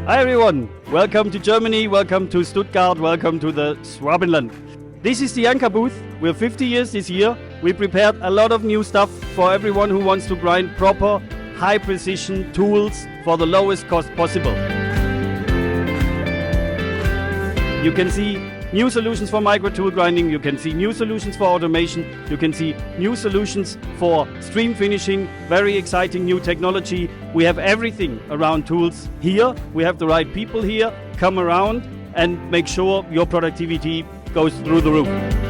Hi everyone, welcome to Germany, welcome to Stuttgart, welcome to the Schwabenland. This is the ANCA booth. We're 50 years this year. We prepared a lot of new stuff for everyone who wants to grind proper, high precision tools for the lowest cost possible. You can see new solutions for micro tool grinding, you can see new solutions for automation, you can see new solutions for stream finishing, very exciting new technology. We have everything around tools here. We have the right people here. Come around and make sure your productivity goes through the roof.